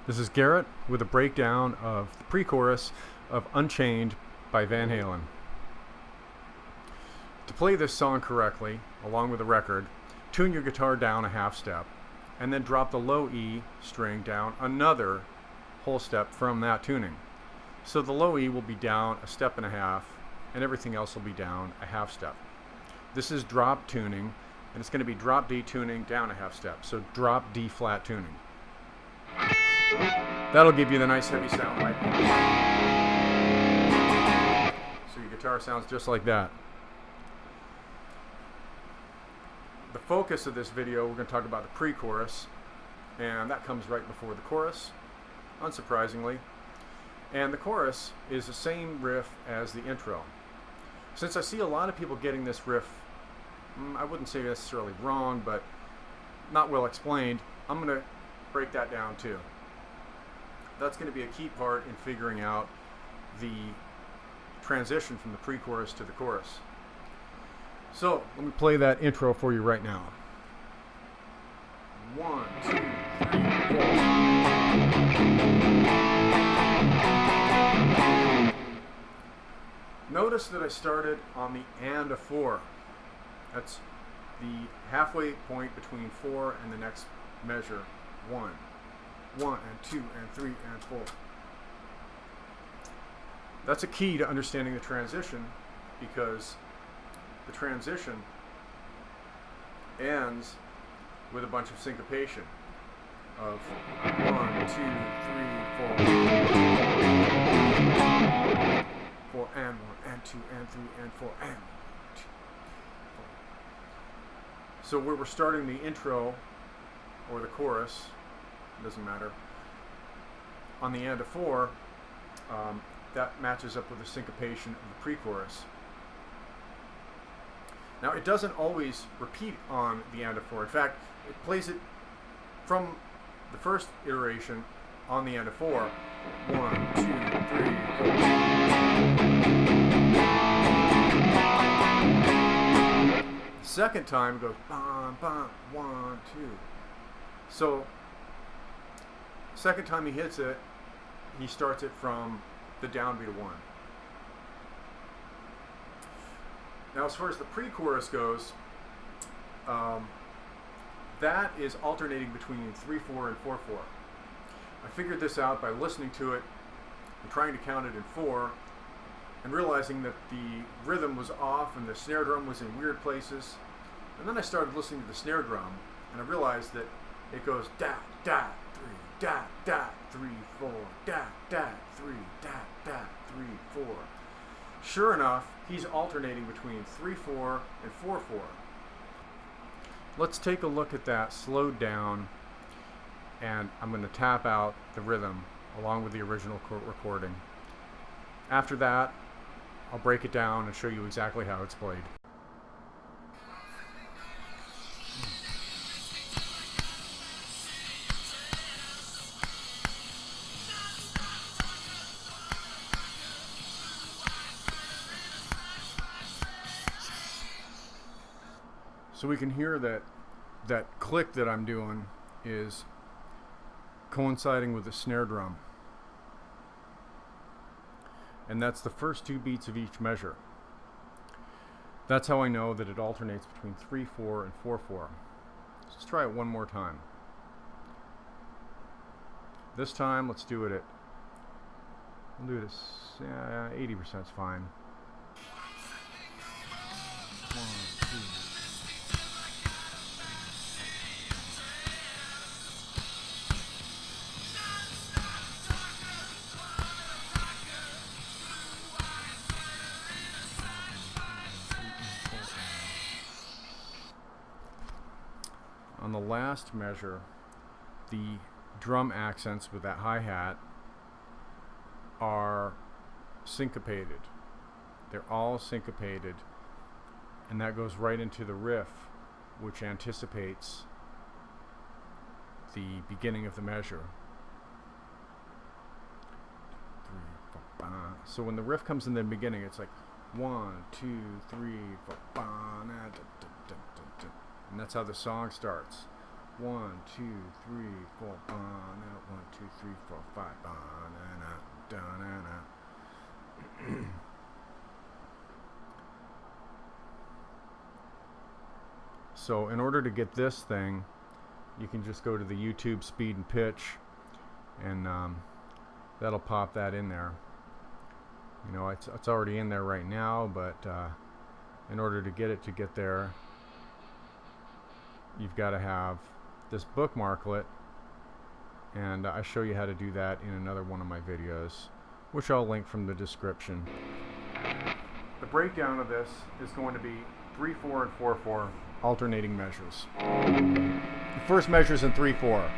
This is Garrett with a breakdown of the pre-chorus of Unchained by Van Halen. To play this song correctly, along with the record, tune your guitar down a half step, and then drop the low E string down another whole step from that tuning. So the low E will be down a step and a half, and everything else will be down a half step. This is drop tuning, and it's going to be drop D tuning down a half step, so drop D flat tuning. That'll give you the nice heavy sound right now. So your guitar sounds just like that. The focus of this video, we're going to talk about the pre-chorus, and that comes right before the chorus, unsurprisingly. And the chorus is the same riff as the intro. Since I see a lot of people getting this riff, I wouldn't say necessarily wrong, but not well explained, I'm going to break that down too. That's going to be a key part in figuring out the transition from the pre-chorus to the chorus. So let me play that intro for you right now. 1, 2, 3, 4. Notice that I started on the and of 4. That's the halfway point between 4 and the next measure, 1. 1 and 2 and 3 and 4. That's a key to understanding the transition, because the transition ends with a bunch of syncopation of 1, 2, 3, 4, 4 and 1 and 2 and 3 and 4 and 1, 2, 4. So where we're starting the intro or the chorus, doesn't matter, on the end of 4, that matches up with the syncopation of the pre-chorus. Now it doesn't always repeat on the end of 4. In fact, it plays it from the first iteration on the end of 4. 1, 2, 3, 4. The second time it goes bam, bam, 1, 2. So second time he hits it, he starts it from the downbeat of 1. Now as far as the pre-chorus goes, that is alternating between 3/4 and 4/4. I figured this out by listening to it and trying to count it in 4, and realizing that the rhythm was off and the snare drum was in weird places. And then I started listening to the snare drum, and I realized that it goes da, da, 3, da, da, 3, 4, da, da, 3, da, da, 3, 4. Sure enough, he's alternating between 3/4 and 4/4. Let's take a look at that slowed down, and I'm going to tap out the rhythm along with the original recording. After that, I'll break it down and show you exactly how it's played. So we can hear that click that I'm doing is coinciding with the snare drum. And that's the first 2 beats of each measure. That's how I know that it alternates between 3/4 and 4/4. Let's try it one more time. This time, let's do it at, we'll do it at 80% is fine. 1, 2. On the last measure, the drum accents with that hi-hat are syncopated. They're all syncopated, and that goes right into the riff, which anticipates the beginning of the measure. 3, 4, so when the riff comes in the beginning, it's like 1, 2, 3, 4, and that's how the song starts. 1, 2, 3, 4, banana. 1, 2, 3, 4, 5, banana, banana. So in order to get this thing, you can just go to the YouTube speed and pitch, and that'll pop that in there. You know, it's already in there right now, but in order to get there, you've got to have this bookmarklet, and I show you how to do that in another one of my videos, which I'll link from the description. The breakdown of this is going to be 3/4 and 4/4 alternating measures. The first measure is in 3/4.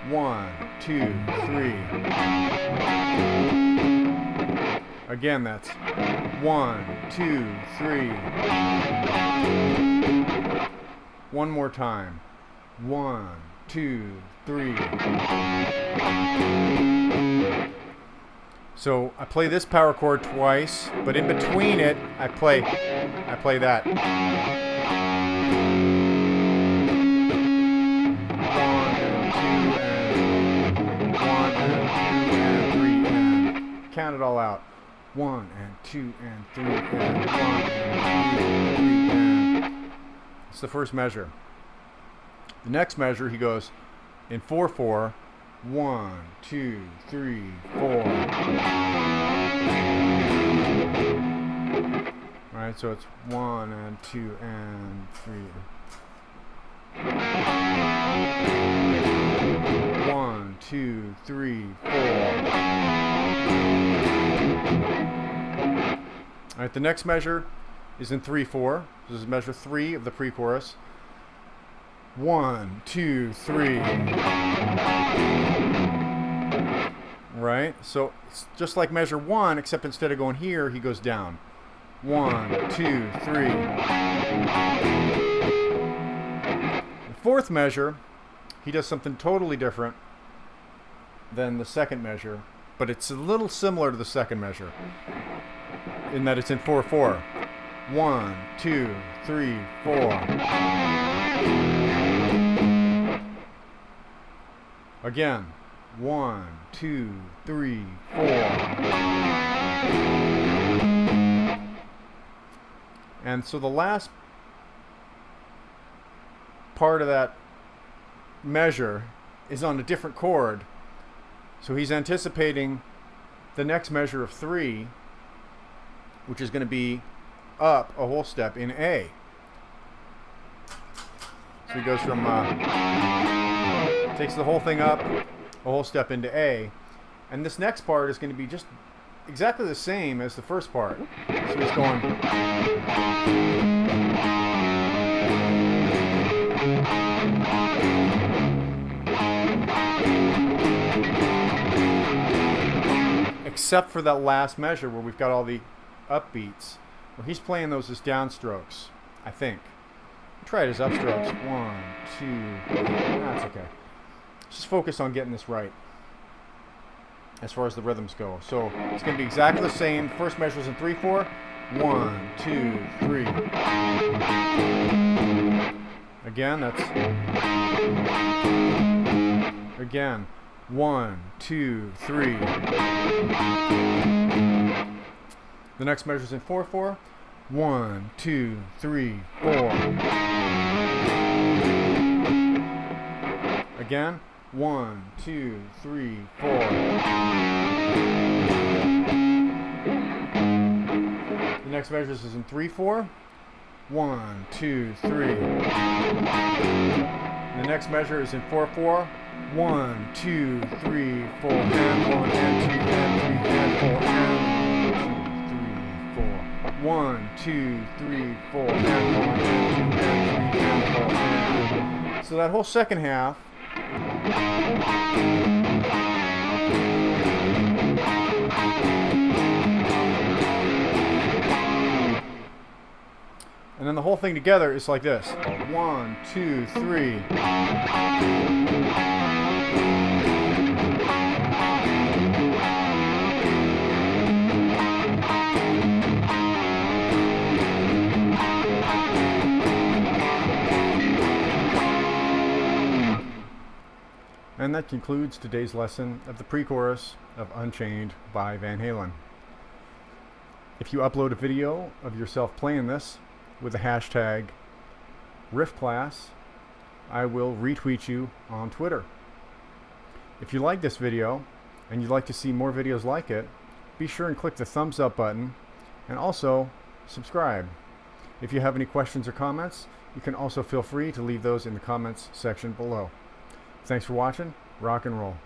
1, 2, 3. Again, that's 1, 2, 3. One more time. 1, 2, 3. So I play this power chord twice, but in between it, I play that. 1 and 2 and 3 and count it all out. 1 and 2 and 3 and 1 and 2 and 3 and. It's the first measure. The next measure, he goes in 4/4. 1, 2, 3, 4. Alright, so it's 1 and 2 and 3. 1, 2, 3, 4. Alright, the next measure is in 3/4. This is measure 3 of the pre-chorus. 1, 2, 3. Right? So it's just like measure 1, except instead of going here, he goes down. 1, 2, 3. The fourth measure, he does something totally different than the second measure, but it's a little similar to the second measure in that it's in 4/4. 1, 2, 3, 4. Again, 1, 2, 3, 4. And so the last part of that measure is on a different chord. So he's anticipating the next measure of 3, which is going to be up a whole step in A. So he goes from takes the whole thing up a whole step into A, and this next part is going to be just exactly the same as the first part. So he's going except for that last measure where we've got all the upbeats. Well, he's playing those as downstrokes, I think. Try it as upstrokes. 1, 2. That's okay. Just focus on getting this right as far as the rhythms go. So it's going to be exactly the same. First measure is in 3/4. 1, 2, 3. Again, that's again 1, 2, 3. The next measure is in 4/4. 1, 2, 3, 4. Again, 1, 2, 3, 4. The next measure is in 3/4. 1, 2, 3. The next measure is in 4/4. 1, 2, 3, 4, and 1, and 2, and 3, and 4, and 1, 2, 3, 4, and 1, and 2, and 3, and 4, and. So that whole second half. And then the whole thing together is like this. 1, 2, 3. And that concludes today's lesson of the pre-chorus of Unchained by Van Halen. If you upload a video of yourself playing this with the hashtag RiffClass, I will retweet you on Twitter. If you like this video and you'd like to see more videos like it, be sure and click the thumbs up button and also subscribe. If you have any questions or comments, you can also feel free to leave those in the comments section below. Thanks for watching. Rock and roll.